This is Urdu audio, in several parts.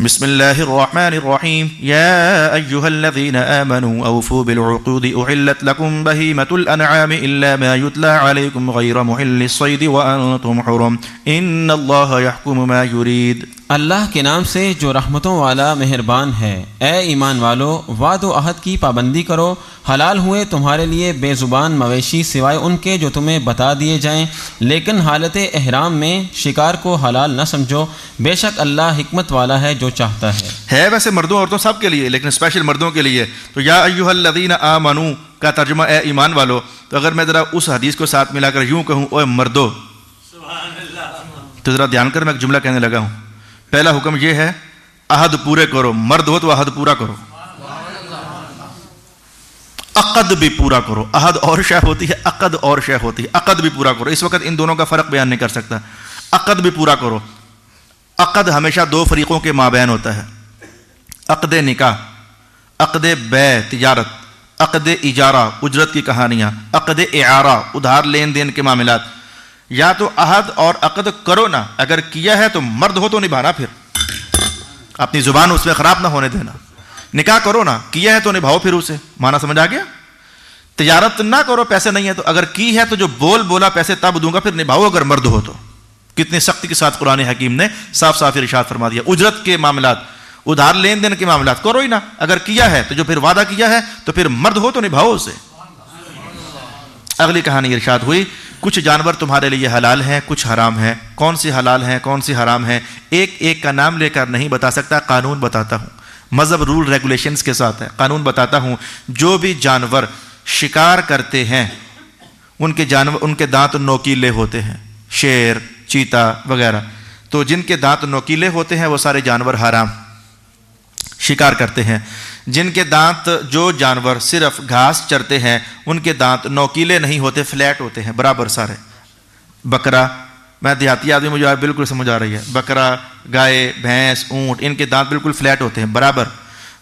بسم اللہ الرحمن الرحیم یا ایہا الذین آمنوا اوفوا بالعقود احلت لکم بہیمۃ الانعام الا ما یتلی علیکم غیر محل الصید وانتم حرم ان اللہ یحکم ما یرید۔ اللہ کے نام سے جو رحمتوں والا مہربان ہے، اے ایمان والو وعد و عہد کی پابندی کرو، حلال ہوئے تمہارے لیے بے زبان مویشی سوائے ان کے جو تمہیں بتا دیے جائیں، لیکن حالت احرام میں شکار کو حلال نہ سمجھو، بے شک اللہ حکمت والا ہے جو چاہتا ہے ویسے مردوں عورتوں سب کے لیے، لیکن اسپیشل مردوں کے لیے۔ تو یا ایھا الذین آمنوا کا ترجمہ اے ایمان والو، تو اگر میں ذرا اس حدیث کو ساتھ ملا کر یوں کہوں اوے مردو، تو ذرا دھیان کر میں ایک جملہ کہنے لگا ہوں۔ پہلا حکم یہ ہے عہد پورے کرو، مرد ہو تو عہد پورا کرو، عقد بھی پورا کرو۔ عہد اور شے ہوتی ہے، عقد اور شے ہوتی ہے، عقد بھی پورا کرو۔ اس وقت ان دونوں کا فرق بیان نہیں کر سکتا۔ عقد بھی پورا کرو۔ عقد ہمیشہ دو فریقوں کے مابین ہوتا ہے، عقد نکاح، عقد بیع تجارت، عقد اجارہ اجرت کی کہانیاں، عقد اعارہ ادھار لین دین کے معاملات۔ یا تو عہد اور عقد کرو نا، اگر کیا ہے تو مرد ہو تو نبھانا، پھر اپنی زبان اس میں خراب نہ ہونے دینا۔ نکاح کرو نا، کیا ہے تو نبھاؤ پھر اسے، معنی سمجھ آ گیا؟ تجارت نہ کرو، پیسے نہیں ہے تو اگر کی ہے تو جو بولا پیسے تب دوں گا، پھر نبھاؤ اگر مرد ہو تو۔ کتنی سختی کے ساتھ قرآن حکیم نے صاف صاف ارشاد فرما دیا۔ اجرت کے معاملات، ادھار لین دین کے معاملات کرو ہی نا، اگر کیا ہے تو جو پھر وعدہ کیا ہے تو پھر مرد ہو تو نبھاؤ اسے۔ اگلی کہانی ارشاد ہوئی کچھ جانور تمہارے لیے حلال ہیں، کچھ حرام ہیں۔ کون سی حلال ہیں کون سی حرام ہیں ایک ایک کا نام لے کر نہیں بتا سکتا، قانون بتاتا ہوں، مذہب رول ریگولیشنز کے ساتھ ہے، قانون بتاتا ہوں۔ جو بھی جانور شکار کرتے ہیں ان کے دانت نوکیلے ہوتے ہیں، شیر، چیتا وغیرہ، تو جن کے دانت نوکیلے ہوتے ہیں وہ سارے جانور حرام شکار کرتے ہیں۔ جن کے دانت، جو جانور صرف گھاس چرتے ہیں ان کے دانت نوکیلے نہیں ہوتے، فلیٹ ہوتے ہیں برابر سارے۔ بکرا، میں دیہاتی آدمی مجھے بالکل سمجھ آ رہی ہے، بکرا، گائے، بھینس، اونٹ، ان کے دانت بالکل فلیٹ ہوتے ہیں برابر۔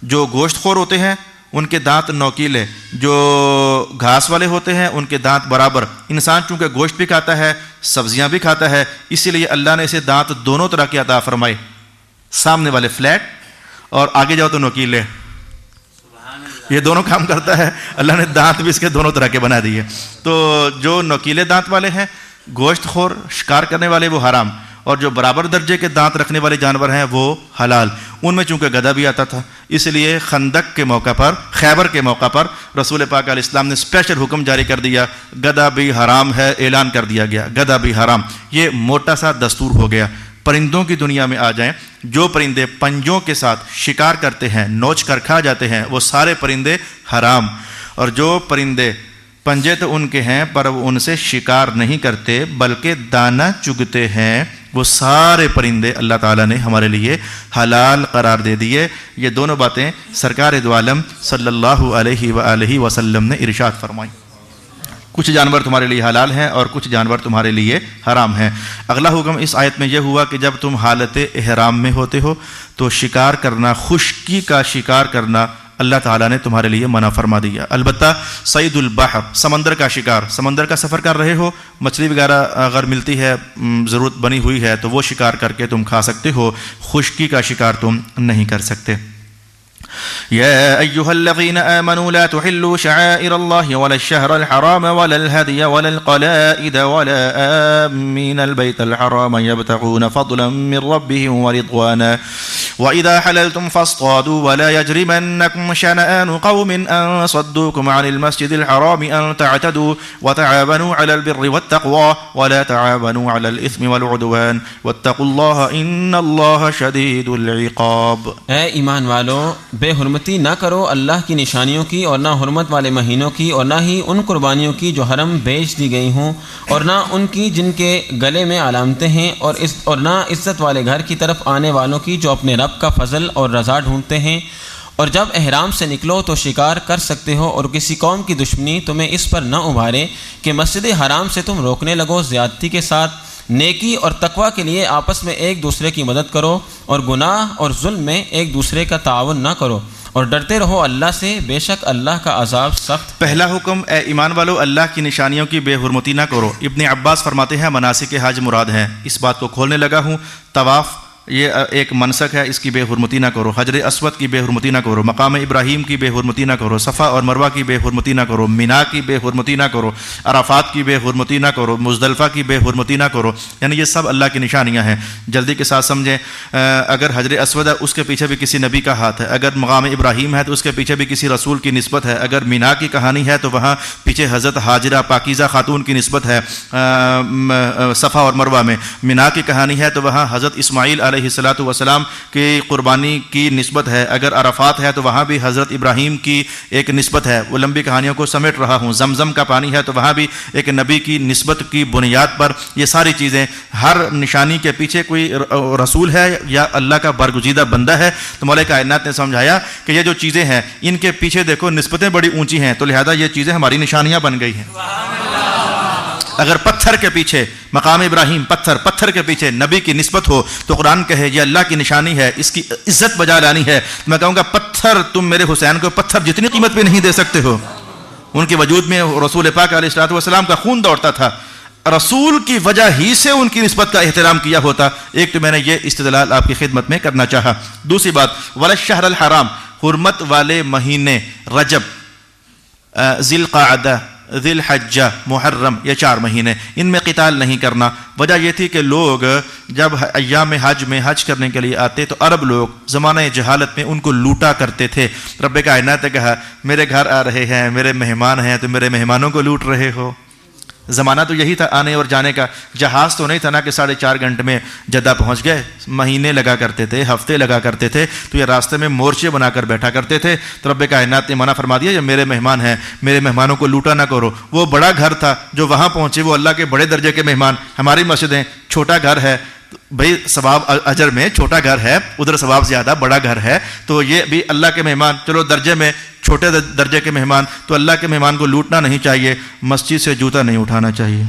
جو گوشت خور ہوتے ہیں ان کے دانت نوکیلے، جو گھاس والے ہوتے ہیں ان کے دانت برابر۔ انسان چونکہ گوشت بھی کھاتا ہے سبزیاں بھی کھاتا ہے، اسی لیے اللہ نے اسے دانت دونوں طرح کے عطا فرمائے، سامنے والے فلیٹ اور آگے جاؤ تو نوکیلے۔ یہ دونوں کام کرتا ہے، اللہ نے دانت بھی اس کے دونوں طرح کے بنا دیے۔ تو جو نوکیلے دانت والے ہیں، گوشت خور شکار کرنے والے، وہ حرام، اور جو برابر درجے کے دانت رکھنے والے جانور ہیں وہ حلال۔ ان میں چونکہ گدھا بھی آتا تھا، اس لیے خندق کے موقع پر، خیبر کے موقع پر رسول پاک علیہ السلام نے اسپیشل حکم جاری کر دیا، گدھا بھی حرام ہے، اعلان کر دیا گیا گدھا بھی حرام۔ یہ موٹا سا دستور ہو گیا۔ پرندوں کی دنیا میں آ جائیں، جو پرندے پنجوں کے ساتھ شکار کرتے ہیں، نوچ کر کھا جاتے ہیں، وہ سارے پرندے حرام۔ اور جو پرندے پنجے تو ان کے ہیں پر وہ ان سے شکار نہیں کرتے بلکہ دانہ چگتے ہیں، وہ سارے پرندے اللہ تعالیٰ نے ہمارے لیے حلال قرار دے دیے۔ یہ دونوں باتیں سرکار دو عالم صلی اللہ علیہ وآلہ وسلم نے ارشاد فرمائی۔ کچھ جانور تمہارے لیے حلال ہیں اور کچھ جانور تمہارے لیے حرام ہیں۔ اگلا حکم اس آیت میں یہ ہوا کہ جب تم حالت احرام میں ہوتے ہو تو شکار کرنا، خشکی کا شکار کرنا اللہ تعالیٰ نے تمہارے لیے منع فرما دیا۔ البتہ صید البحر، سمندر کا شکار، سمندر کا سفر کر رہے ہو، مچھلی وغیرہ اگر ملتی ہے، ضرورت بنی ہوئی ہے تو وہ شکار کر کے تم کھا سکتے ہو، خشکی کا شکار تم نہیں کر سکتے۔ يا أيها الذين آمنوا لا تحلوا شعائر الله ولا الشهر الحرام ولا الهدي ولا القلائد ولا آمين البيت الحرام يبتغون فضلا من ربهم ورضوانا وإذا حللتم فاصطادوا ولا يجرمنكم شنآن قوم أن صدوكم عن المسجد الحرام أن تعتدوا وتعاونوا على البر والتقوى ولا تعاونوا على الإثم والعدوان واتقوا الله إن الله شديد العقاب۔ اے ایمان والو، بے حرمتی نہ کرو اللہ کی نشانیوں کی، اور نہ حرمت والے مہینوں کی، اور نہ ہی ان قربانیوں کی جو حرم بیچ دی گئی ہوں، اور نہ ان کی جن کے گلے میں علامتیں ہیں، اور نہ عزت والے گھر کی طرف آنے والوں کی جو اپنے رب کا فضل اور رضا ڈھونڈتے ہیں۔ اور جب احرام سے نکلو تو شکار کر سکتے ہو، اور کسی قوم کی دشمنی تمہیں اس پر نہ ابھارے کہ مسجد حرام سے تم روکنے لگو زیادتی کے ساتھ۔ نیکی اور تقوی کے لیے آپس میں ایک دوسرے کی مدد کرو، اور گناہ اور ظلم میں ایک دوسرے کا تعاون نہ کرو، اور ڈرتے رہو اللہ سے، بے شک اللہ کا عذاب سخت۔ پہلا حکم، اے ایمان والو اللہ کی نشانیوں کی بے حرمتی نہ کرو۔ ابن عباس فرماتے ہیں مناسک حج مراد ہیں۔ اس بات کو کھولنے لگا ہوں، طواف یہ ایک منسک ہے، اس کی بے حرمتی نہ کرو، حجر اسود کی بے حرمتی نہ کرو، مقام ابراہیم کی بے حرمتی نہ کرو، صفا اور مروہ کی بے حرمتی نہ کرو، مینا کی بے حرمتی نہ کرو، عرفات کی بے حرمتی نہ کرو، مزدلفہ کی بے حرمتی نہ کرو. یعنی یہ سب اللہ کی نشانیاں ہیں. جلدی کے ساتھ سمجھیں، اگر حجر اسود ہے اس کے پیچھے بھی کسی نبی کا ہاتھ ہے، اگر مقام ابراہیم ہے تو اس کے پیچھے بھی کسی رسول کی نسبت ہے، اگر مینا کی کہانی ہے تو وہاں پیچھے حضرت ہاجرہ پاکیزہ خاتون کی نسبت ہے، صفا اور مروہ میں مینا کی کہانی ہے تو وہاں حضرت اسماعیل علیہ السلام کی قربانی کی نسبت ہے، اگر عرفات ہے تو وہاں بھی حضرت ابراہیم کی ایک نسبت ہے. وہ لمبی کہانیوں کو سمیٹ رہا ہوں. زمزم کا پانی ہے تو وہاں بھی ایک نبی کی نسبت کی بنیاد پر یہ ساری چیزیں، ہر نشانی کے پیچھے کوئی رسول ہے یا اللہ کا برگزیدہ بندہ ہے. تو مولا کائنات نے سمجھایا کہ یہ جو چیزیں ہیں ان کے پیچھے دیکھو نسبتیں بڑی اونچی ہیں، تو لہذا یہ چیزیں ہماری نشانیاں بن گئی ہیں. اگر پتھر کے پیچھے مقام ابراہیم پتھر کے پیچھے نبی کی نسبت ہو تو قرآن کہے یہ اللہ کی نشانی ہے، اس کی عزت بجا لانی ہے. میں کہوں گا پتھر، تم میرے حسین کو پتھر جتنی قیمت بھی نہیں دے سکتے ہو. ان کے وجود میں رسول پاک علیہ السلام کا خون دوڑتا تھا، رسول کی وجہ ہی سے ان کی نسبت کا احترام کیا ہوتا. ایک تو میں نے یہ استدلال آپ کی خدمت میں کرنا چاہا. دوسری بات، وَلَلشَّهْرَ الْحَرَامِ، حرمت والے مہینے رجب، ذی القعدہ، ذی الحجہ، محرم، یہ 4 مہینے، ان میں قتال نہیں کرنا. وجہ یہ تھی کہ لوگ جب ایام حج میں حج کرنے کے لیے آتے تو عرب لوگ زمانہ جہالت میں ان کو لوٹا کرتے تھے. رب کائنات نے کہا میرے گھر آ رہے ہیں، میرے مہمان ہیں، تو میرے مہمانوں کو لوٹ رہے ہو. زمانہ تو یہی تھا آنے اور جانے کا. جہاز تو نہیں تھا نا کہ 4.5 گھنٹے میں جدہ پہنچ گئے، مہینے لگا کرتے تھے، ہفتے لگا کرتے تھے. تو یہ راستے میں مورچے بنا کر بیٹھا کرتے تھے. تو رب کائنات نے منع فرما دیا یہ میرے مہمان ہیں، میرے مہمانوں کو لوٹا نہ کرو. وہ بڑا گھر تھا جو وہاں پہنچے، وہ اللہ کے بڑے درجے کے مہمان. ہماری مسجدیں چھوٹا گھر ہے، بھئی ثواب اجر میں چھوٹا گھر ہے، ادھر ثواب زیادہ، بڑا گھر ہے. تو یہ بھی اللہ کے مہمان، چلو درجے میں چھوٹے درجے کے مہمان. تو اللہ کے مہمان کو لوٹنا نہیں چاہیے، مسجد سے جوتا نہیں اٹھانا چاہیے.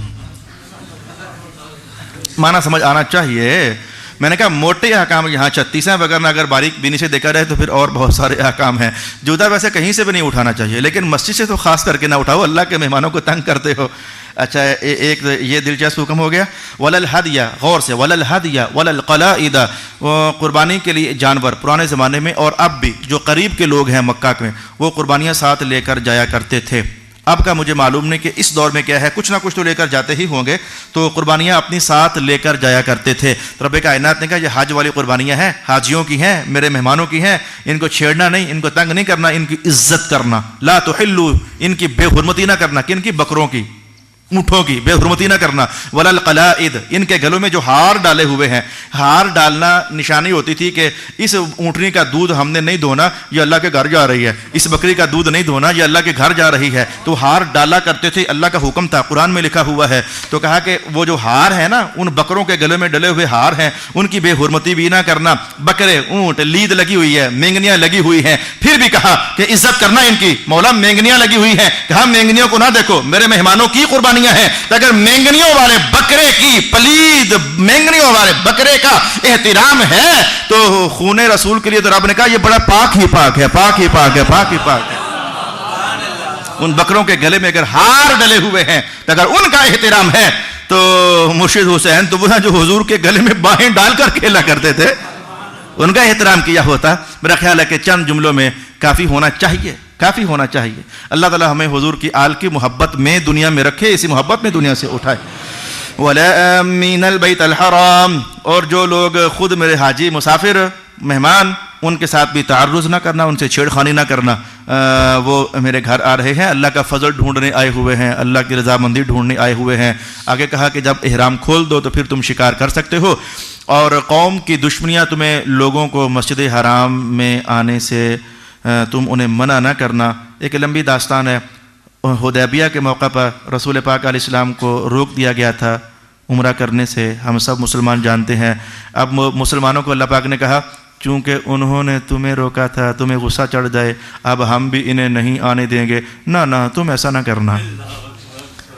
معنی سمجھ آنا چاہیے. میں نے کہا موٹے احکام یہاں 36 ہیں، وگرنہ اگر باریک بینی سے دیکھا رہے تو پھر اور بہت سارے احکام ہیں. جوتا ویسے کہیں سے بھی نہیں اٹھانا چاہیے، لیکن مسجد سے تو خاص کر کے نہ اٹھاؤ، اللہ کے مہمانوں کو تنگ کرتے ہو. اچھا، ایک یہ دلچسپ حکم ہو گیا. وَلَلْحَدْيَ، غور سے، وَلَلْحَدْيَ وَلَلْقَلَائِدَ، قربانی کے لیے جانور پرانے زمانے میں اور اب بھی جو قریب کے لوگ ہیں مکہ میں وہ قربانیاں ساتھ لے کر جایا کرتے تھے. اب کا مجھے معلوم نہیں کہ اس دور میں کیا ہے، کچھ نہ کچھ تو لے کر جاتے ہی ہوں گے. تو قربانیاں اپنی ساتھ لے کر جایا کرتے تھے. رب کائنات نے کہا یہ حج والی قربانیاں ہیں، حاجیوں کی ہیں، میرے مہمانوں کی ہیں، ان کو چھیڑنا نہیں، ان کو تنگ نہیں کرنا، ان کی عزت کرنا. لا تحلوا، ان کی بے حرمتی نہ کرنا. کن کی؟ بکروں کی، اونٹوں کی بے حرمتی نہ کرنا. وللقلائد، ان کے گلوں میں جو ہار ڈالے ہوئے ہیں. ہار ڈالنا نشانی ہوتی تھی کہ اس اونٹنی کا دودھ ہم نے نہیں دھونا، یہ اللہ کے گھر جا رہی ہے. اس بکری کا دودھ نہیں دھونا، یہ اللہ کے گھر جا رہی ہے. تو ہار ڈالا کرتے تھے، اللہ کا حکم تھا، قرآن میں لکھا ہوا ہے. تو کہا کہ وہ جو ہار ہے نا، ان بکروں کے گلے میں ڈلے ہوئے ہار ہیں، ان کی بے حرمتی بھی نہ کرنا. بکرے، اونٹ، لید لگی ہوئی ہے، مینگنیاں لگی ہوئی ہیں، پھر بھی کہا کہ عزت کرنا ان کی. مولا مینگنیاں لگی ہوئی ہیں، کہا مینگنیوں کو نہ دیکھو، میرے مہمانوں کی قربانیاں ہیں. اگر مینگنیوں والے بکرے کی، پلید مینگنیوں والے بکرے کا احترام ہے تو خون رسول کے لیے تو رب نے کہا یہ بڑا پاک ہی پاک ہے، پاک ہی پاک ہے، پاک ہی پاک ہے. ان بکروں کے گلے میں اگر ہار ڈلے ہوئے ہیں تو اگر ان کا احترام ہے تو مرشد حسین تو وہ جو حضور کے گلے میں باہیں ڈال کر کھیلا کرتے تھے، ان کا احترام کیا ہوتا. میرا خیال ہے کہ چند جملوں میں کافی ہونا چاہیے، کافی ہونا چاہیے. اللہ تعالی ہمیں حضور کی آل کی محبت میں دنیا میں رکھے، اسی محبت میں دنیا سے اٹھائے. وَلَا مِنَ الْبَيْتِ الْحَرَامِ، اور جو لوگ خود میرے حاجی، مسافر، مہمان، ان کے ساتھ بھی تعرض نہ کرنا، ان سے چھیڑخانی نہ کرنا. وہ میرے گھر آ رہے ہیں، اللہ کا فضل ڈھونڈنے آئے ہوئے ہیں، اللہ کی رضامندی ڈھونڈنے آئے ہوئے ہیں. آگے کہا کہ جب احرام کھول دو تو پھر تم شکار کر سکتے ہو. اور قوم کی دشمنیاں تمہیں لوگوں کو مسجد حرام میں آنے سے تم انہیں منع نہ کرنا. ایک لمبی داستان ہے. حدیبیہ کے موقع پر رسول پاک علیہ السلام کو روک دیا گیا تھا عمرہ کرنے سے، ہم سب مسلمان جانتے ہیں. اب مسلمانوں کو اللہ پاک نے کہا چونکہ انہوں نے تمہیں روکا تھا، تمہیں غصہ چڑھ جائے، اب ہم بھی انہیں نہیں آنے دیں گے. نہ تم ایسا نہ کرنا.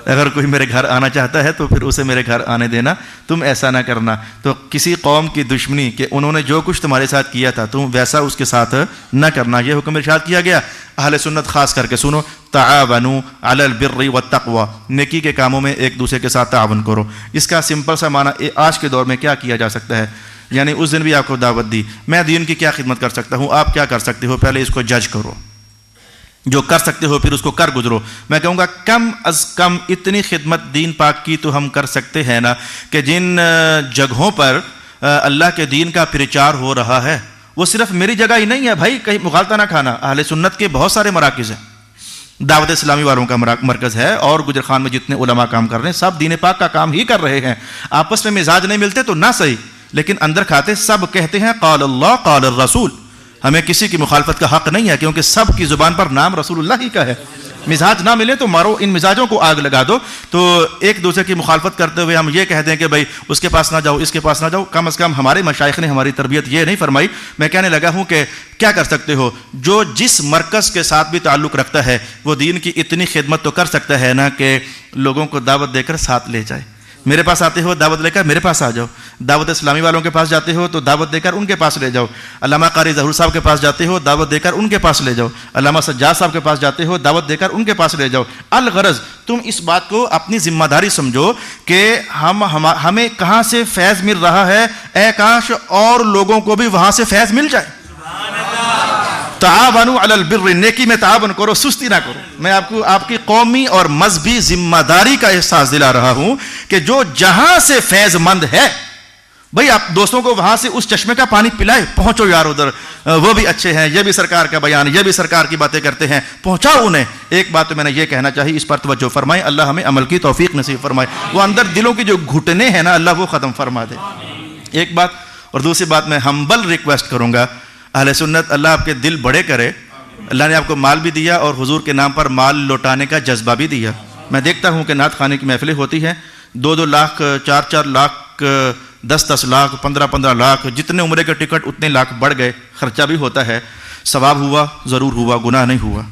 اگر کوئی میرے گھر آنا چاہتا ہے تو پھر اسے میرے گھر آنے دینا، تم ایسا نہ کرنا. تو کسی قوم کی دشمنی کہ انہوں نے جو کچھ تمہارے ساتھ کیا تھا تم ویسا اس کے ساتھ نہ کرنا، یہ حکم ارشاد کیا گیا. اہل سنت خاص کر کے سنو، تعاونوا علی البر والتقوی، نیکی کے کاموں میں ایک دوسرے کے ساتھ تعاون کرو. اس کا سمپل سا معنی آج کے دور میں کیا کیا جا سکتا ہے؟ یعنی اس دن بھی آپ کو دعوت دی. میں دین کی کیا خدمت کر سکتا ہوں, آپ کیا کر سکتے ہو, پہلے اس کو جج کرو, جو کر سکتے ہو پھر اس کو کر گزرو. میں کہوں گا کم از کم اتنی خدمت دین پاک کی تو ہم کر سکتے ہیں نا, کہ جن جگہوں پر اللہ کے دین کا پرچار ہو رہا ہے وہ صرف میری جگہ ہی نہیں ہے بھائی, کہیں مغالطہ نہ کھانا. اہل سنت کے بہت سارے مراکز ہیں, دعوت اسلامی والوں کا مرکز ہے, اور گجر خان میں جتنے علماء کام کر رہے ہیں سب دین پاک کا کام ہی کر رہے ہیں. آپس میں مزاج نہیں ملتے تو نہ صحیح, لیکن اندر کھاتے سب کہتے ہیں قال اللہ قال الرسول. ہمیں کسی کی مخالفت کا حق نہیں ہے, کیونکہ سب کی زبان پر نام رسول اللہ ہی کا ہے. مزاج نہ ملے تو مارو, ان مزاجوں کو آگ لگا دو. تو ایک دوسرے کی مخالفت کرتے ہوئے ہم یہ کہہ دیں کہ بھائی اس کے پاس نہ جاؤ, اس کے پاس نہ جاؤ. کم از کم ہمارے مشائخ نے ہماری تربیت یہ نہیں فرمائی. میں کہنے لگا ہوں کہ کیا کر سکتے ہو, جو جس مرکز کے ساتھ بھی تعلق رکھتا ہے وہ دین کی اتنی خدمت تو کر سکتا ہے نا کہ لوگوں کو دعوت دے کر ساتھ لے جائے. میرے پاس آتے ہو دعوت لے کر میرے پاس آ جاؤ, دعوت اسلامی والوں کے پاس جاتے ہو تو دعوت دے کر ان کے پاس لے جاؤ, علامہ قاری ظہور صاحب کے پاس جاتے ہو دعوت دے کر ان کے پاس لے جاؤ, علامہ سجاد صاحب کے پاس جاتے ہو دعوت دے کر ان کے پاس لے جاؤ. الغرض تم اس بات کو اپنی ذمہ داری سمجھو کہ ہمیں کہاں سے فیض مل رہا ہے, اے کاش اور لوگوں کو بھی وہاں سے فیض مل جائے. تعاونوا علی البر, نیکی میں تعاون کرو, سستی نہ کرو. میں آپ کی قومی اور مذہبی ذمہ داری کا احساس دلا رہا ہوں کہ جو جہاں سے فیض مند ہے بھئی آپ دوستوں کو وہاں سے اس چشمے کا پانی پلائے, پہنچو یار ادھر, وہ بھی اچھے ہیں, یہ بھی سرکار کا بیان, یہ بھی سرکار کی باتیں کرتے ہیں, پہنچاؤ انہیں. ایک بات تو میں نے یہ کہنا چاہی, اس پر توجہ فرمائیں, اللہ ہمیں عمل کی توفیق نصیب فرمائے. وہ اندر دلوں کی جو گھٹنے ہیں نا اللہ وہ ختم فرما دے. ایک بات, اور دوسری بات میں ہمبل ریکویسٹ کروں گا, اہل سنت اللہ آپ کے دل بڑے کرے. اللہ نے آپ کو مال بھی دیا اور حضور کے نام پر مال لوٹانے کا جذبہ بھی دیا. میں دیکھتا ہوں کہ نعت خانے کی محفلیں ہوتی ہیں, 2-2 لاکھ 4-4 لاکھ 10-10 لاکھ 15-15 لاکھ, جتنے عمرے کے ٹکٹ اتنے لاکھ بڑھ گئے. خرچہ بھی ہوتا ہے, ثواب ہوا ضرور ہوا, گناہ نہیں ہوا,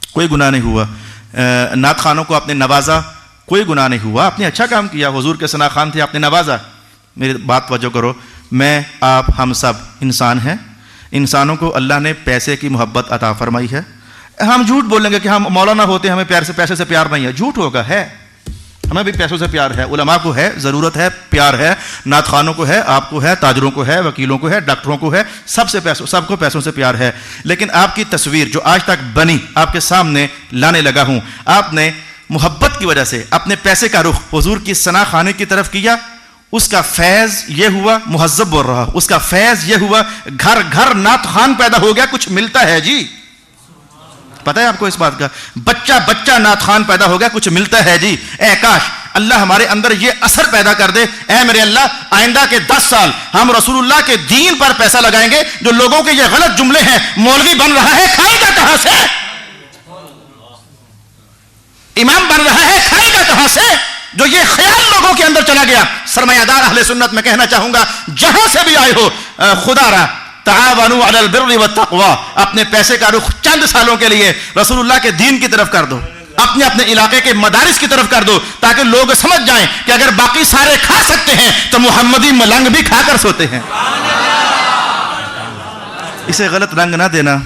کوئی گناہ نہیں ہوا. نعت خانوں کو آپ نے نوازا, کوئی گناہ نہیں ہوا, آپ نے اچھا کام کیا. حضور کے ثنا خان تھے, آپ نے نوازا. میری بات توجہ کرو, میں آپ ہم سب انسان ہیں, انسانوں کو اللہ نے پیسے کی محبت عطا فرمائی ہے. ہم جھوٹ بولیں گے کہ ہم مولانا ہوتے ہیں ہمیں پیسے سے پیار نہیں ہے, جھوٹ ہوگا, ہے, ہمیں بھی پیسوں سے پیار ہے, علماء کو ہے, ضرورت ہے, پیار ہے, نعت خوانوں کو ہے, آپ کو ہے, تاجروں کو ہے, وکیلوں کو ہے, ڈاکٹروں کو ہے, سب کو پیسوں سے پیار ہے. لیکن آپ کی تصویر جو آج تک بنی آپ کے سامنے لانے لگا ہوں, آپ نے محبت کی وجہ سے اپنے پیسے کا رخ حضور کی ثنا خانے کی طرف کیا. اس کا فیض یہ ہوا, مہذب بول رہا, اس کا فیض یہ ہوا گھر گھر نعت خوان پیدا ہو گیا, کچھ ملتا ہے جی, پتہ ہے آپ کو اس بات کا, بچہ نعت خوان پیدا ہو گیا, کچھ ملتا ہے جی. اے کاش اللہ ہمارے اندر یہ اثر پیدا کر دے, اے میرے اللہ آئندہ کے 10 سال ہم رسول اللہ کے دین پر پیسہ لگائیں گے. جو لوگوں کے یہ غلط جملے ہیں, مولوی بن رہا ہے کھائے گا کہاں سے, امام بن رہا ہے کھائے گا کہاں سے, جو یہ خیال لوگوں کے اندر چلا گیا. سرمایہ دار اہل سنت میں کہنا چاہوں گا, جہاں سے بھی آئے ہو, خدا را تعاونوا علی البر والتقوی, اپنے پیسے کا رخ چند سالوں کے لیے رسول اللہ کے دین کی طرف کر دو, اپنے علاقے کے مدارس کی طرف کر دو, تاکہ لوگ سمجھ جائیں کہ اگر باقی سارے کھا سکتے ہیں تو محمدی ملنگ بھی کھا کر سوتے ہیں. اسے غلط رنگ نہ دینا,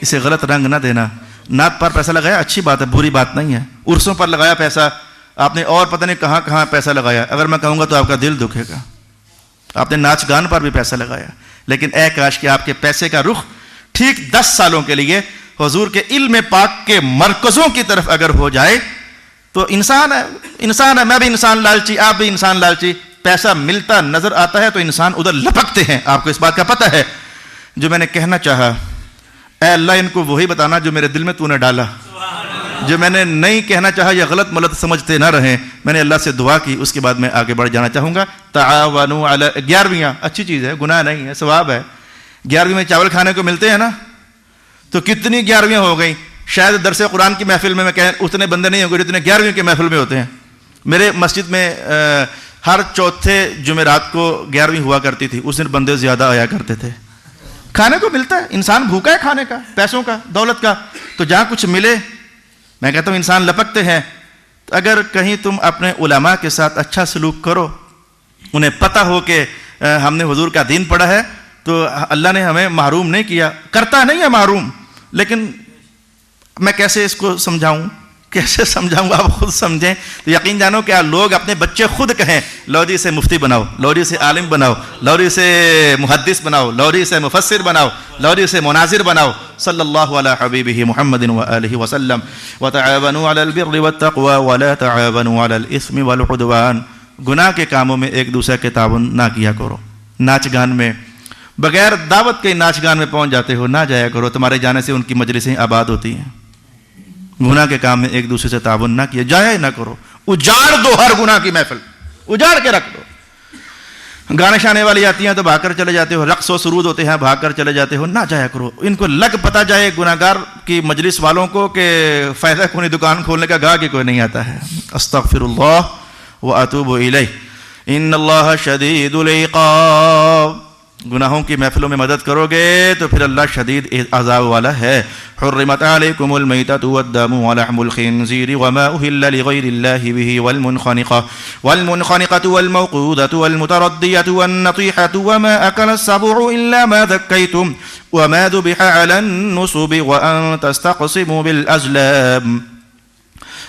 اسے غلط رنگ نہ دینا. نعت پر پیسہ لگایا اچھی بات ہے, بری بات نہیں ہے. عرسوں پر لگایا پیسہ آپ نے, اور پتہ نہیں کہاں کہاں پیسہ لگایا, اگر میں کہوں گا تو آپ کا دل دکھے گا. آپ نے ناچ گان پر بھی پیسہ لگایا, لیکن اے کاش کہ آپ کے پیسے کا رخ ٹھیک 10 سالوں کے لیے حضور کے علم پاک کے مرکزوں کی طرف اگر ہو جائے تو انسان ہے, میں بھی انسان لالچی, آپ بھی انسان لالچی. پیسہ ملتا نظر آتا ہے تو انسان ادھر لپکتے ہیں, آپ کو اس بات کا پتہ ہے. جو میں نے کہنا چاہا, اے اللہ ان کو وہی بتانا جو میرے دل میں تو نے ڈالا, جو میں نے نہیں کہنا چاہا یا غلط ملت سمجھتے نہ رہیں. میں نے اللہ سے دعا کی, اس کے بعد میں آگے بڑھ جانا چاہوں گا. تعاونوا علی 11ویں اچھی چیز ہے, گناہ نہیں ہے, ثواب ہے. 11ویں میں چاول کھانے کو ملتے ہیں نا, تو کتنی 11ویں ہو گئی. شاید درس قرآن کی محفل میں کہیں اتنے بندے نہیں ہوں گے جتنے 11ویں کی محفل میں ہوتے ہیں. میرے مسجد میں ہر چوتھے جمعرات کو 11ویں ہوا کرتی تھی, اس دن بندے زیادہ آیا کرتے تھے. کھانے کو ملتا ہے, انسان بھوکا ہے کھانے کا, پیسوں کا, دولت کا, تو جہاں کچھ ملے میں کہتا ہوں انسان لپکتے ہیں. اگر کہیں تم اپنے علماء کے ساتھ اچھا سلوک کرو, انہیں پتہ ہو کہ ہم نے حضور کا دین پڑھا ہے, تو اللہ نے ہمیں محروم نہیں کیا. کرتا نہیں ہے محروم, لیکن میں کیسے اس کو سمجھاؤں, کیسے سمجھاؤں گا، آپ خود سمجھیں. تو یقین جانو کہ لوگ اپنے بچے خود کہیں لو جی سے مفتی بناؤ، لو جی سے عالم بناؤ، لو جی سے محدث بناؤ، لو جی سے مفسر بناؤ، لو جی سے مناظر بناؤ. صلی اللہ علی حبیبہ محمد وآلہ وسلم. وتعاونوا علی البر والتقوى ولا تعاونوا علی الاثم والعدوان. گناہ کے کاموں میں ایک دوسرے کے تعاون نہ کیا کرو. ناچ گان میں بغیر دعوت کے ناچ گان میں پہنچ جاتے ہو، نہ جایا کرو. تمہارے جانے سے ان کی مجلسیں آباد ہوتی ہیں. گناہ کے کام میں ایک دوسرے سے تعاون نہ کیا، جایا ہی نہ کرو. اجاڑ دو ہر گناہ کی محفل، اجاڑ کے رکھ دو. گانے شانے والی آتی ہیں تو بھاگ کر چلے جاتے ہو، رقص و سرود ہوتے ہیں بھاگ کر چلے جاتے ہو. نہ جایا کرو. ان کو لگ پتہ جائے گناہگار کی مجلس والوں کو کہ فائدہ کوئی دکان کھولنے کا گاہ کہ کوئی نہیں آتا ہے. استغفر اللہ واتوب الیہ ان اللہ شدید العقاب. گناہوں کی محفلوں میں مدد کرو گے تو پھر اللہ شدید عذاب والا ہے. حرمت علیکم المیتۃ والدم ولحم الخنزیر وما اہل لغیر اللہ به والمنخنقۃ والموقوذۃ والمتردیۃ والنطیحۃ وما اکل السبع الا ما ذکیتم وما ذبح علی النصب وان تستقسموا بالازلام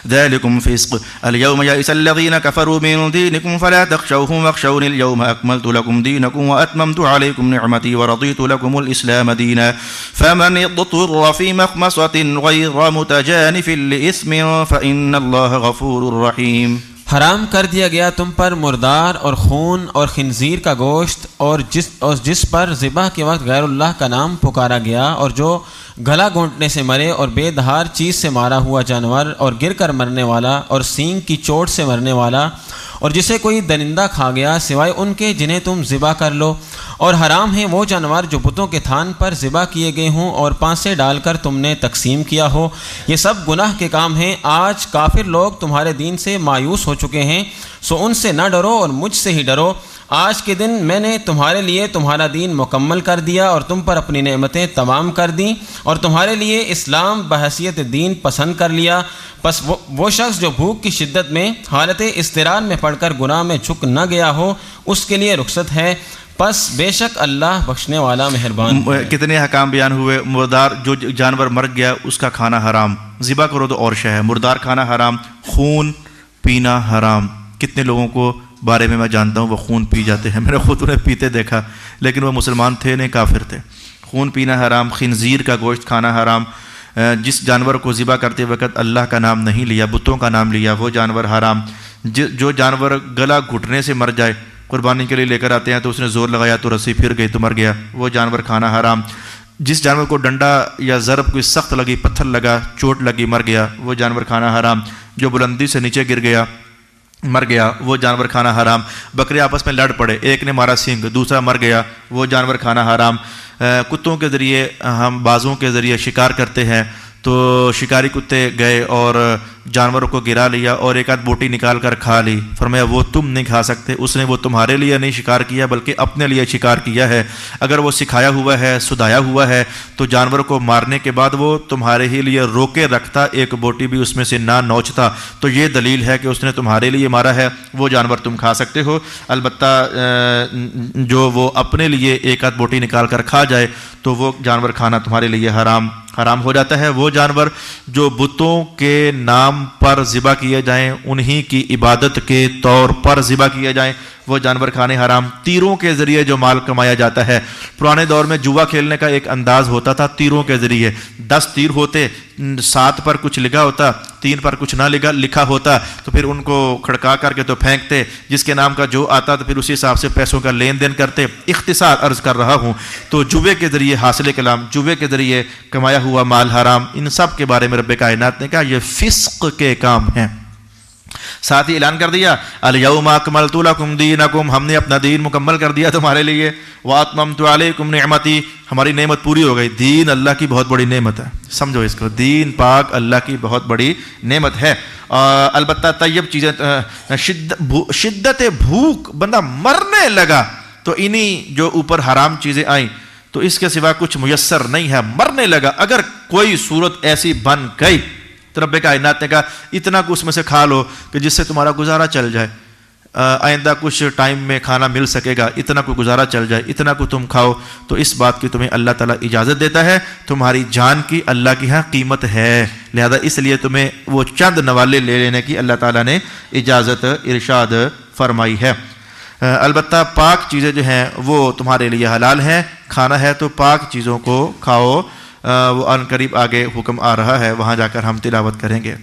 ذلكم فسق. اليوم يئس الذين كفروا من دينكم فلا تخشوهم واخشوني اليوم أكملت لكم دينكم وأتممت عليكم نعمتي ورضيت لكم الإسلام دينا فمن اضطر في مخمصة غير متجانف لإثم فإن الله غفور رحيم. حرام کر دیا گیا تم پر مردار اور خون اور خنزیر کا گوشت اور جس پر ذبح کے وقت غیر اللہ کا نام پکارا گیا اور جو گلا گھونٹنے سے مرے اور بے دھار چیز سے مارا ہوا جانور اور گر کر مرنے والا اور سینگ کی چوٹ سے مرنے والا اور جسے کوئی درندہ کھا گیا سوائے ان کے جنہیں تم ذبح کر لو. اور حرام ہیں وہ جانور جو بتوں کے تھان پر ذبح کیے گئے ہوں اور پانسے ڈال کر تم نے تقسیم کیا ہو. یہ سب گناہ کے کام ہیں. آج کافر لوگ تمہارے دین سے مایوس ہو چکے ہیں، سو ان سے نہ ڈرو اور مجھ سے ہی ڈرو. آج کے دن میں نے تمہارے لیے تمہارا دین مکمل کر دیا اور تم پر اپنی نعمتیں تمام کر دیں اور تمہارے لیے اسلام بحیثیت دین پسند کر لیا. پس وہ شخص جو بھوک کی شدت میں حالت اضطرار میں پڑھ کر گناہ میں جھک نہ گیا ہو اس کے لیے رخصت ہے. پس بے شک اللہ بخشنے والا مہربان. کتنے حکام بیان ہوئے. مردار جو جانور مر گیا اس کا کھانا حرام، ذبح کرو تو اور شے ہے. مردار کھانا حرام، خون پینا حرام. کتنے لوگوں کو بارے میں جانتا ہوں وہ خون پی جاتے ہیں، میں نے خود انہیں پیتے دیکھا، لیکن وہ مسلمان تھے نہیں کافر تھے. خون پینا حرام. خنزیر کا گوشت کھانا حرام. جس جانور کو ذبح کرتے وقت اللہ کا نام نہیں لیا، بتوں کا نام لیا، وہ جانور حرام. جو جانور گلا گھٹنے سے مر جائے، قربانی کے لیے لے کر آتے ہیں تو اس نے زور لگایا تو رسی پھر گئی تو مر گیا، وہ جانور کھانا حرام. جس جانور کو ڈنڈا یا ضرب کوئی سخت لگی، پتھر لگا، چوٹ لگی، مر گیا، وہ جانور کھانا حرام. جو بلندی سے نیچے گر گیا مر گیا، وہ جانور کھانا حرام. بکرے آپس میں لڑ پڑے، ایک نے مارا سینگ، دوسرا مر گیا، وہ جانور کھانا حرام. کتوں کے ذریعے ہم بازوں کے ذریعے شکار کرتے ہیں تو شکاری کتے گئے اور جانوروں کو گرا لیا اور ایک آدھ بوٹی نکال کر کھا لی. فرمایا وہ تم نہیں کھا سکتے، اس نے وہ تمہارے لیے نہیں شکار کیا بلکہ اپنے لیے شکار کیا ہے. اگر وہ سکھایا ہوا ہے، سدھایا ہوا ہے تو جانور کو مارنے کے بعد وہ تمہارے ہی لیے روکے رکھتا، ایک بوٹی بھی اس میں سے نہ نوچتا. تو یہ دلیل ہے کہ اس نے تمہارے لیے مارا ہے، وہ جانور تم کھا سکتے ہو. البتہ جو وہ اپنے لیے ایک آدھ بوٹی نکال کر کھا جائے تو وہ جانور کھانا تمہارے لیے حرام ہو جاتا ہے. وہ جانور جو بتوں کے نام پر ذبح کیے جائیں، انہی کی عبادت کے طور پر ذبح کیے جائیں، وہ جانور کھانے حرام. تیروں کے ذریعے جو مال کمایا جاتا ہے، پرانے دور میں جوا کھیلنے کا ایک انداز ہوتا تھا، تیروں کے ذریعے 10 تیر ہوتے، 7 پر کچھ لکھا ہوتا، 3 پر کچھ نہ لکھا ہوتا، تو پھر ان کو کھڑکا کر کے تو پھینکتے، جس کے نام کا جو آتا تو پھر اسی حساب سے پیسوں کا لین دین کرتے. اختصار عرض کر رہا ہوں تو جوے کے ذریعے حاصل کلام، جوے کے ذریعے کمایا ہوا مال حرام. ان سب کے بارے میں رب کائنات نے کہا یہ فسق کے کام ہیں. ساتھ ہی اعلان کر دیا الیوم اکملت لکم دینکم، ہم نے اپنا دین مکمل کر دیا تمہارے لیے. واتممت علیکم نعمتی، ہماری نعمت پوری ہو گئی. دین اللہ کی بہت بڑی نعمت ہے، سمجھو اس کو، دین پاک اللہ کی بہت بڑی نعمت ہے. البتہ طیب چیزیں، شدت بھوک، بندہ مرنے لگا تو انہی جو اوپر حرام چیزیں آئیں تو اس کے سوا کچھ میسر نہیں ہے، مرنے لگا. اگر کوئی صورت ایسی بن گئی تو رب کائنات نے کہا اتنا کو اس میں سے کھا لو کہ جس سے تمہارا گزارا چل جائے. آئندہ کچھ ٹائم میں کھانا مل سکے گا، اتنا کو گزارا چل جائے، اتنا کو تم کھاؤ، تو اس بات کی تمہیں اللہ تعالیٰ اجازت دیتا ہے. تمہاری جان کی اللہ کی ہاں قیمت ہے، لہذا اس لیے تمہیں وہ چند نوالے لے لینے کی اللہ تعالیٰ نے اجازت ارشاد فرمائی ہے. البتہ پاک چیزیں جو ہیں وہ تمہارے لیے حلال ہیں، کھانا ہے تو پاک چیزوں کو کھاؤ. وہ ان قریب آگے حکم آ رہا ہے، وہاں جا کر ہم تلاوت کریں گے.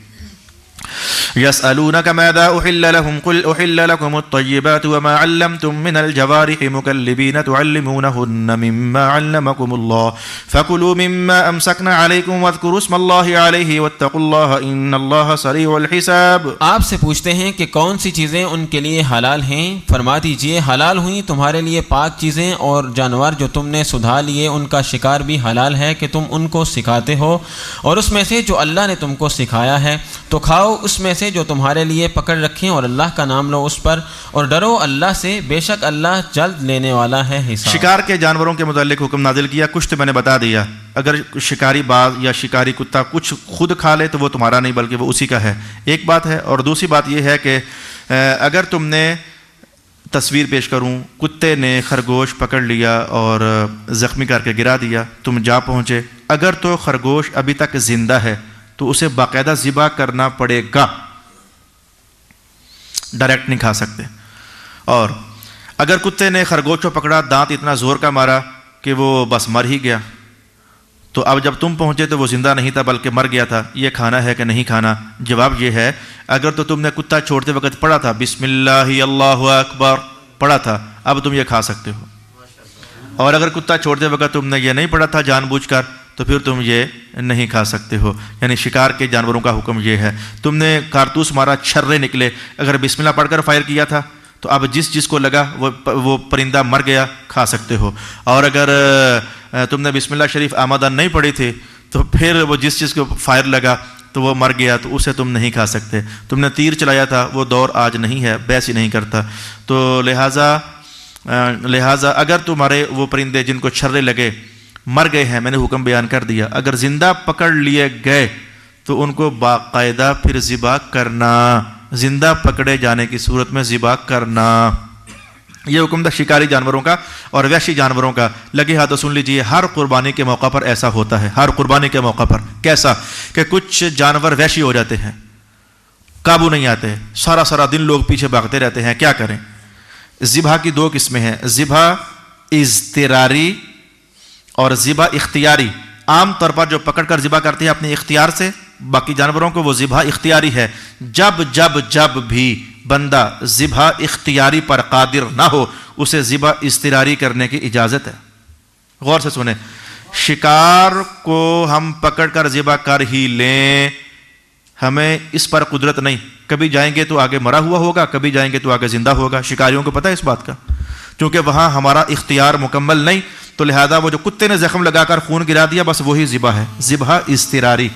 يسألونك ماذا أحل لهم قل أحل لكم الطيبات وما علمتم من الجوارح مكلبين تعلمونهن مما علمكم الله فكلوا مما أمسكنا عليكم واذكروا اسم الله عليه واتقوا الله إن الله سريع الحساب. آپ سے پوچھتے ہیں کہ کون سی چیزیں ان کے لیے حلال ہیں، فرما دیجئے حلال ہوئیں تمہارے لیے پاک چیزیں، اور جانور جو تم نے سدھا لیے ان کا شکار بھی حلال ہے کہ تم ان کو سکھاتے ہو، اور اس میں سے جو اللہ نے تم کو سکھایا ہے تو کھاؤ اس میں سے جو تمہارے لیے پکڑ رکھیں، اور اللہ کا نام لو اس پر، اور ڈرو اللہ سے، بے شک اللہ جلد لینے والا ہے حساب. شکار کے جانوروں کے متعلق حکم نازل کیا، کچھ تو میں نے بتا دیا. اگر شکاری باز یا شکاری کتا کچھ خود کھا لے تو وہ تمہارا نہیں بلکہ وہ اسی کا ہے، ایک بات ہے. اور دوسری بات یہ ہے کہ اگر تم نے، تصویر پیش کروں، کتے نے خرگوش پکڑ لیا اور زخمی کر کے گرا دیا، تم جا پہنچے، اگر تو خرگوش ابھی تک زندہ ہے تو اسے باقاعدہ ذبح کرنا پڑے گا، ڈائریکٹ نہیں کھا سکتے. اور اگر کتے نے خرگوش کو پکڑا، دانت اتنا زور کا مارا کہ وہ بس مر ہی گیا، تو اب جب تم پہنچے تو وہ زندہ نہیں تھا بلکہ مر گیا تھا، یہ کھانا ہے کہ نہیں کھانا؟ جواب یہ ہے اگر تو تم نے کتا چھوڑتے وقت پڑھا تھا بسم اللہ اللہ اکبر پڑھا تھا، اب تم یہ کھا سکتے ہو. اور اگر کتا چھوڑتے وقت تم نے یہ نہیں پڑھا تھا جان بوجھ کر تو پھر تم یہ نہیں کھا سکتے ہو. یعنی شکار کے جانوروں کا حکم یہ ہے. تم نے کارتوس مارا، چھرے نکلے، اگر بسم اللہ پڑھ کر فائر کیا تھا تو اب جس کو لگا وہ پرندہ مر گیا، کھا سکتے ہو. اور اگر تم نے بسم اللہ شریف آمدہ نہیں پڑھی تھی تو پھر وہ جس کو فائر لگا تو وہ مر گیا تو اسے تم نہیں کھا سکتے. تم نے تیر چلایا تھا، وہ دور آج نہیں ہے، بحث ہی نہیں کرتا. تو لہٰذا اگر تمہارے وہ پرندے جن کو چھرے لگے مر گئے ہیں، میں نے حکم بیان کر دیا، اگر زندہ پکڑ لیے گئے تو ان کو باقاعدہ پھر ذبح کرنا، زندہ پکڑے جانے کی صورت میں ذبح کرنا. یہ حکم تھا شکاری جانوروں کا. اور وحشی جانوروں کا لگے ہاتھوں سن لیجئے، ہر قربانی کے موقع پر ایسا ہوتا ہے. ہر قربانی کے موقع پر کیسا کہ کچھ جانور وحشی ہو جاتے ہیں، قابو نہیں آتے، سارا دن لوگ پیچھے بھاگتے رہتے ہیں، کیا کریں؟ ذبح کی دو قسمیں ہیں، ذبح اضطراری اور ذبح اختیاری. عام طور پر جو پکڑ کر ذبح کرتے ہیں اپنے اختیار سے، باقی جانوروں کو وہ ذبح اختیاری ہے. جب بھی بندہ ذبح اختیاری پر قادر نہ ہو اسے ذبح اضطراری کرنے کی اجازت ہے. غور سے سنیں، شکار کو ہم پکڑ کر ذبح کر ہی لیں، ہمیں اس پر قدرت نہیں. کبھی جائیں گے تو آگے مرا ہوا ہوگا، کبھی جائیں گے تو آگے زندہ ہوگا. شکاریوں کو پتہ ہے اس بات کا، کیونکہ وہاں ہمارا اختیار مکمل نہیں. تو لہذا وہ جو کتے نے زخم لگا کر خون گرا دیا بس وہی ذبح ہے، ذبح اضطراری.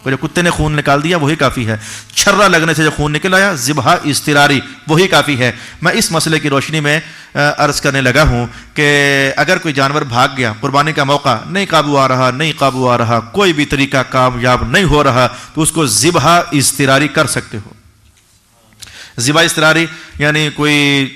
وہ جو کتے نے خون نکال دیا وہی کافی ہے. چھرا لگنے سے جو خون نکل آیا ذبح اضطراری وہی کافی ہے. میں اس مسئلے کی روشنی میں عرض کرنے لگا ہوں کہ اگر کوئی جانور بھاگ گیا، قربانی کا موقع، نہیں قابو آ رہا، کوئی بھی طریقہ کامیاب نہیں ہو رہا، تو اس کو ذبح اضطراری کر سکتے ہو. ذبح اضطراری یعنی کوئی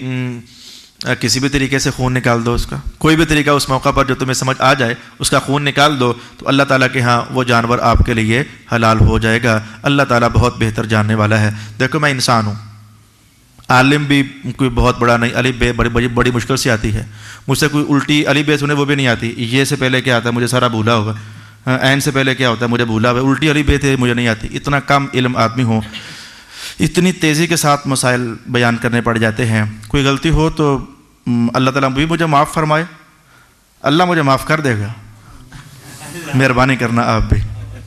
کسی بھی طریقے سے خون نکال دو، اس کا کوئی بھی طریقہ اس موقع پر جو تمہیں سمجھ آ جائے اس کا خون نکال دو، تو اللہ تعالیٰ کے ہاں وہ جانور آپ کے لیے حلال ہو جائے گا. اللہ تعالیٰ بہت بہتر جاننے والا ہے. دیکھو میں انسان ہوں، عالم بھی کوئی بہت بڑا نہیں، الف بے بڑی مشکل سے آتی ہے. مجھ سے کوئی الٹی الف بے سنے وہ بھی نہیں آتی. یہ سے پہلے کیا آتا ہے مجھے سارا بھولا ہوگا، عین سے پہلے کیا ہوتا ہے مجھے بھولا ہوا، الٹی الف بے تھے مجھے نہیں آتی. اتنا کم علم آدمی ہوں، اتنی تیزی کے ساتھ مسائل بیان کرنے پڑ جاتے ہیں. کوئی غلطی ہو تو اللہ تعالیٰ بھی مجھے معاف فرمائے، اللہ مجھے معاف کر دے گا. مہربانی کرنا آپ بھی،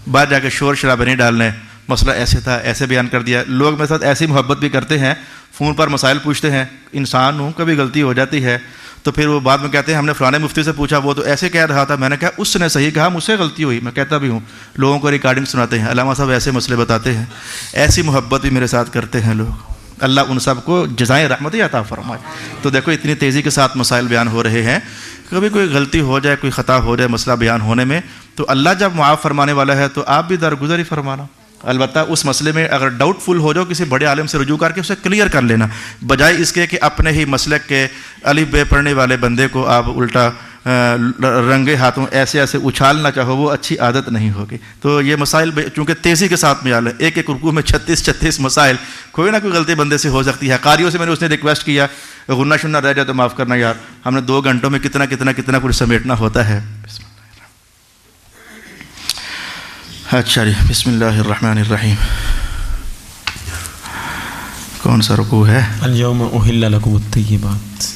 بعد جا کے شور شرابے نہیں ڈالنے، مسئلہ ایسے تھا ایسے بیان کر دیا. لوگ میرے ساتھ ایسی محبت بھی کرتے ہیں، فون پر مسائل پوچھتے ہیں. انسان ہوں، کبھی غلطی ہو جاتی ہے تو پھر وہ بعد میں کہتے ہیں ہم نے فلانے مفتی سے پوچھا وہ تو ایسے کہہ رہا تھا. میں نے کہا اس نے صحیح کہا، مجھ سے غلطی ہوئی. میں کہتا بھی ہوں، لوگوں کو ریکارڈنگ سناتے ہیں، علامہ صاحب ایسے مسئلے بتاتے ہیں. ایسی محبت بھی میرے ساتھ کرتے ہیں لوگ. اللہ ان سب کو جزائے رحمت عطا فرمائے. تو دیکھو اتنی تیزی کے ساتھ مسائل بیان ہو رہے ہیں. کبھی کوئی غلطی ہو جائے، کوئی خطا ہو جائے مسئلہ بیان ہونے میں، تو اللہ جب معاف فرمانے والا ہے تو آپ بھی درگزر ہی فرمانا. البتہ اس مسئلے میں اگر ڈاؤٹ فل ہو جاؤ کسی بڑے عالم سے رجوع کر کے اسے کلیئر کر لینا، بجائے اس کے کہ اپنے ہی مسلک کے الف بے پڑھنے والے بندے کو آپ الٹا رنگے ہاتھوں ایسے ایسے اچھالنا چاہو، وہ اچھی عادت نہیں ہوگی۔ تو یہ مسائل چونکہ تیزی کے ساتھ میں ایک رکوع میں 36 مسائل، کوئی نہ کوئی غلطی بندے سے ہو سکتی ہے۔ قاریوں سے میں نے اس نے ریکویسٹ کیا غنہ شنہ رہ جائے تو معاف کرنا یار، ہم نے 2 گھنٹوں میں کتنا کچھ سمیٹنا ہوتا ہے۔ اچھا جی، بسم اللہ الرحمن الرحیم۔ کون سا رکوع ہے؟ اليوم احل لكم الطیبات،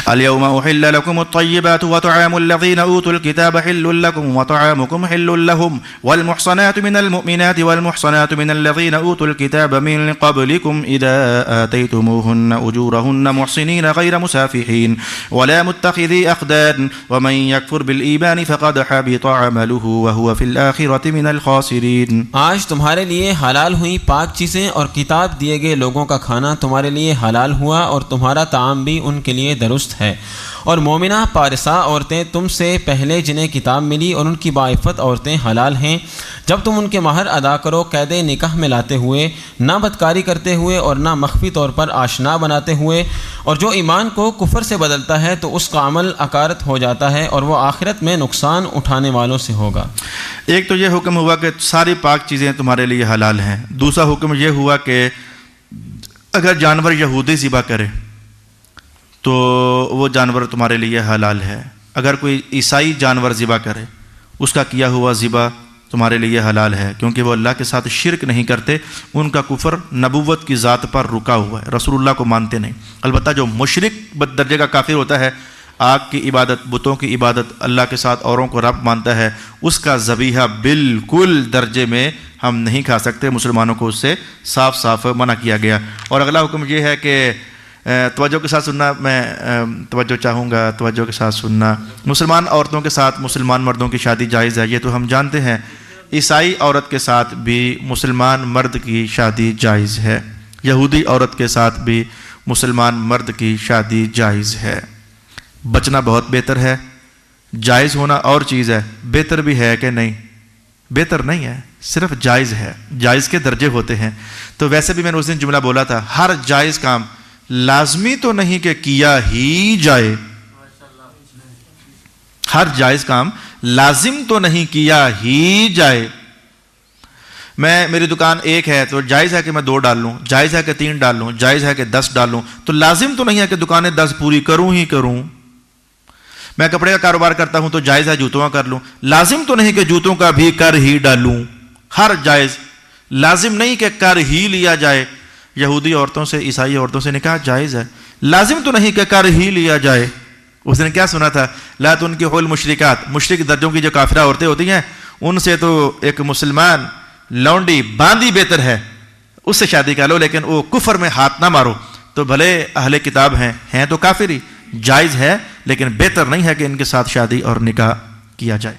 اليوم أحل لكم الطيبات وطعام الذين أوتوا الكتاب حل لكم وطعامكم حل لهم والمحصنات من المؤمنات والمحصنات من الذين أوتوا الكتاب من قبلكم إذا آتيتموهن أجورهن محصنين غير مسافحين ولا متخذي أخدان ومن يكفر بالإيمان فقد حبط عمله وهو في الآخرة من الخاسرين۔ آج تمہارے لیے حلال ہوئی پاک چیزیں اور کتاب دیے گئے لوگوں کا کھانا تمہارے لیے حلال ہوا، اور تمہارا طعام بھی ان کے لیے درست ہے، اور مومنہ پارسا عورتیں تم سے پہلے جنہیں کتاب ملی اور ان کی باعفت عورتیں حلال ہیں، جب تم ان کے مہر ادا کرو قید نکاح میں لاتے ہوئے، نہ بدکاری کرتے ہوئے اور نہ مخفی طور پر آشنا بناتے ہوئے، اور جو ایمان کو کفر سے بدلتا ہے تو اس کا عمل اکارت ہو جاتا ہے اور وہ آخرت میں نقصان اٹھانے والوں سے ہوگا۔ ایک تو یہ حکم ہوا کہ ساری پاک چیزیں تمہارے لیے حلال ہیں، دوسرا حکم یہ ہوا کہ اگر جانور یہودی ذبح کرے تو وہ جانور تمہارے لیے حلال ہے، اگر کوئی عیسائی جانور ذبح کرے اس کا کیا ہوا ذبح تمہارے لیے حلال ہے، کیونکہ وہ اللہ کے ساتھ شرک نہیں کرتے، ان کا کفر نبوت کی ذات پر رکا ہوا ہے، رسول اللہ کو مانتے نہیں۔ البتہ جو مشرک بد درجے کا کافر ہوتا ہے، آگ کی عبادت، بتوں کی عبادت، اللہ کے ساتھ اوروں کو رب مانتا ہے، اس کا ذبیحہ بالکل درجے میں ہم نہیں کھا سکتے، مسلمانوں کو اس سے صاف صاف منع کیا گیا۔ اور اگلا حکم یہ ہے کہ توجہ کے ساتھ سننا، میں توجہ چاہوں گا، توجہ کے ساتھ سننا۔ مسلمان عورتوں کے ساتھ مسلمان مردوں کی شادی جائز ہے، یہ تو ہم جانتے ہیں۔ عیسائی عورت کے ساتھ بھی مسلمان مرد کی شادی جائز ہے، یہودی عورت کے ساتھ بھی مسلمان مرد کی شادی جائز ہے۔ بچنا بہت بہتر ہے، جائز ہونا اور چیز ہے، بہتر بھی ہے کہ نہیں؟ بہتر نہیں ہے، صرف جائز ہے، جائز کے درجے ہوتے ہیں۔ تو ویسے بھی میں نے اس دن جملہ بولا تھا، ہر جائز کام لازمی تو نہیں کہ کیا ہی جائے، ہر جائز کام لازم تو نہیں کیا ہی جائے۔ میری دکان 1 ہے تو جائز ہے کہ میں 2 ڈال لوں، جائز ہے کہ 3 ڈال لوں، جائز ہے کہ 10 ڈال لوں، تو لازم تو نہیں ہے کہ دکانیں 10 پوری کروں ہی کروں۔ میں کپڑے کا کاروبار کرتا ہوں تو جائز ہے جوتوں کا کر لوں، لازم تو نہیں کہ جوتوں کا بھی کر ہی ڈالوں۔ ہر جائز، لازم نہیں کہ کر ہی لیا جائے۔ یہودی عورتوں سے عیسائی عورتوں سے نکاح جائز ہے، لازم تو نہیں کہ کر ہی لیا جائے۔ اس نے کیا سنا تھا؟ لا تنکحوا المشرکات، مشرک درجوں کی جو کافرہ عورتیں ہوتی ہیں ان سے تو ایک مسلمان لونڈی باندی بہتر ہے، اس سے شادی کر لو، لیکن وہ کفر میں ہاتھ نہ مارو۔ تو بھلے اہل کتاب ہیں تو کافر ہی، جائز ہے لیکن بہتر نہیں ہے کہ ان کے ساتھ شادی اور نکاح کیا جائے۔